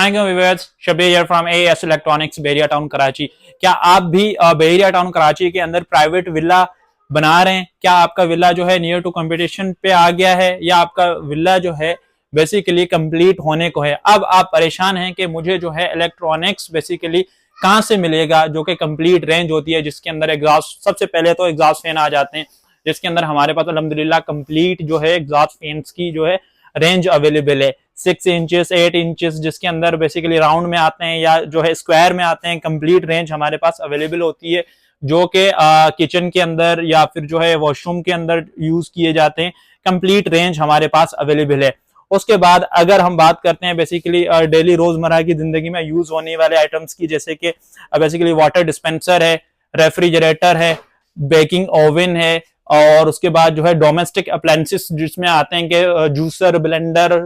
Shabir here from AS electronics Bahria town Karachi. क्या आप भी बेरिया टाउन कराची के अंदर प्राइवेट विला बना रहे हैं? क्या आपका विला जो है नियर टू कंपटीशन पे आ गया है, या आपका विला जो है बेसिकली कंप्लीट होने को है? अब आप परेशान हैं कि मुझे जो है इलेक्ट्रॉनिक्स बेसिकली कहां से मिलेगा जो कि कंप्लीट रेंज होती है, जिसके अंदर एग्जॉस्ट, सबसे पहले तो एग्जॉस्ट फैन आ जाते हैं, जिसके अंदर हमारे पास अल्हम्दुलिल्लाह कंप्लीट जो है एग्जॉस्ट फैंस की जो है रेंज अवेलेबल है। 6 इंचेस 8 इंचेस जिसके अंदर बेसिकली राउंड में आते हैं या जो है स्क्वायर में आते हैं, कंप्लीट रेंज हमारे पास अवेलेबल होती है, जो कि किचन के अंदर या फिर जो है वॉशरूम के अंदर यूज किए जाते हैं। कंप्लीट रेंज हमारे पास अवेलेबल है। उसके बाद अगर हम बात करते हैं बेसिकली डेली रोजमर्रा की जिंदगी में यूज होने वाले आइटम्स की, जैसे कि बेसिकली वाटर डिस्पेंसर है, रेफ्रिजरेटर है, बेकिंग ओवन है, और उसके बाद जो है डोमेस्टिक अप्लायंसेस जिसमें आते हैं कि जूसर, ब्लेंडर,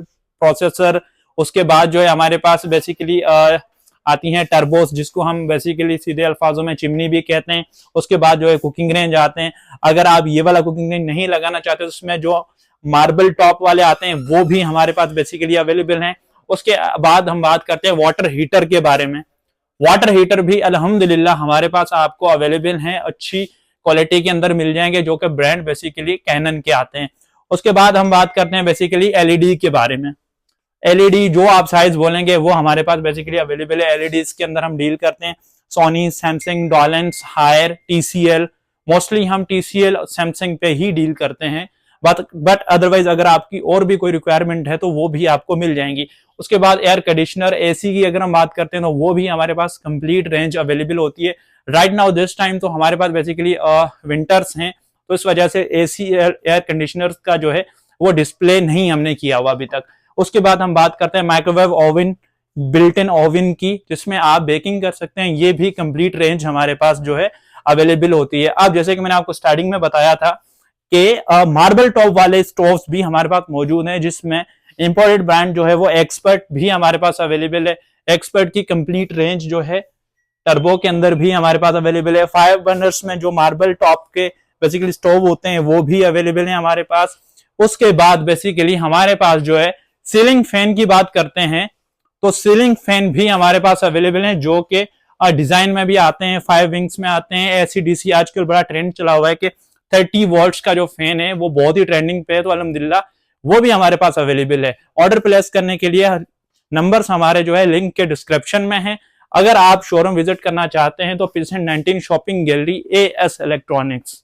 प्रोसेसर। उसके बाद जो है हमारे पास बेसिकली आती हैं टर्बोस, जिसको हम बेसिकली सीधे अल्फाजों में चिमनी भी कहते हैं। उसके बाद जो है कुकिंग रेंज आते हैं। अगर आप ये वाला कुकिंग रेंज नहीं लगाना चाहते तो उसमें जो मार्बल टॉप वाले आते हैं वो भी हमारे पास बेसिकली अवेलेबल हैं। उसके बाद हम बात करते हैं वाटर हीटर के बारे में। वाटर हीटर भी अल्हम्दुलिल्लाह हमारे पास आपको अवेलेबल हैं, अच्छी क्वालिटी के अंदर मिल जाएंगे, जो कि ब्रांड बेसिकली कैनन के आते हैं। उसके बाद हम बात करते हैं बेसिकली एलईडी के बारे में। एलईडी जो आप साइज बोलेंगे वो हमारे पास बेसिकली अवेलेबल है। एलईडी के अंदर हम डील करते हैं Sony, Samsung, Dawlance, Haier, TCL. Mostly हम टीसीएल, सैमसंग पे ही डील करते हैं, बट अदरवाइज अगर आपकी और भी कोई रिक्वायरमेंट है तो वो भी आपको मिल जाएंगी। उसके बाद एयर कंडीशनर, एसी की अगर हम बात करते हैं तो वो भी हमारे पास कंप्लीट रेंज अवेलेबल होती है। राइट नाउ दिस टाइम तो हमारे पास बेसिकली विंटर्स हैं, तो इस वजह से एसी एयर कंडीशनर का जो है वो डिस्प्ले नहीं हमने किया हुआ अभी तक। उसके बाद हम बात करते हैं microwave oven, built in oven की, जिसमें आप बेकिंग कर सकते हैं। ये भी कंप्लीट रेंज हमारे पास जो है अवेलेबल होती है। अब जैसे कि मैंने आपको स्टार्टिंग में बताया था कि मार्बल टॉप वाले स्टोव्स भी हमारे पास मौजूद हैं, जिसमें इंपोर्टेड ब्रांड जो है वो एक्सपर्ट भी हमारे पास अवेलेबल है। एक्सपर्ट की कंप्लीट रेंज जो है टर्बो के अंदर भी हमारे पास अवेलेबल है। 5 बर्नर्स में जो मार्बल टॉप के बेसिकली स्टोव होते हैं वो भी अवेलेबल है हमारे पास। उसके बाद बेसिकली हमारे पास जो है सीलिंग फैन की बात करते हैं तो सीलिंग फैन भी हमारे पास अवेलेबल है, जो कि डिजाइन में भी आते हैं, 5 विंग्स में आते हैं। एसीडीसी आजकल बड़ा ट्रेंड चला हुआ है कि 30 वोल्ट्स का जो फैन है वो बहुत ही ट्रेंडिंग पे है, तो अल्हम्दुलिल्लाह वो भी हमारे पास अवेलेबल है। ऑर्डर प्लेस करने के लिए नंबर्स हमारे जो है लिंक के डिस्क्रिप्शन में है। अगर आप शोरूम विजिट करना चाहते हैं तो पिल्सन 19 शॉपिंग गैलरी एएस इलेक्ट्रॉनिक्स।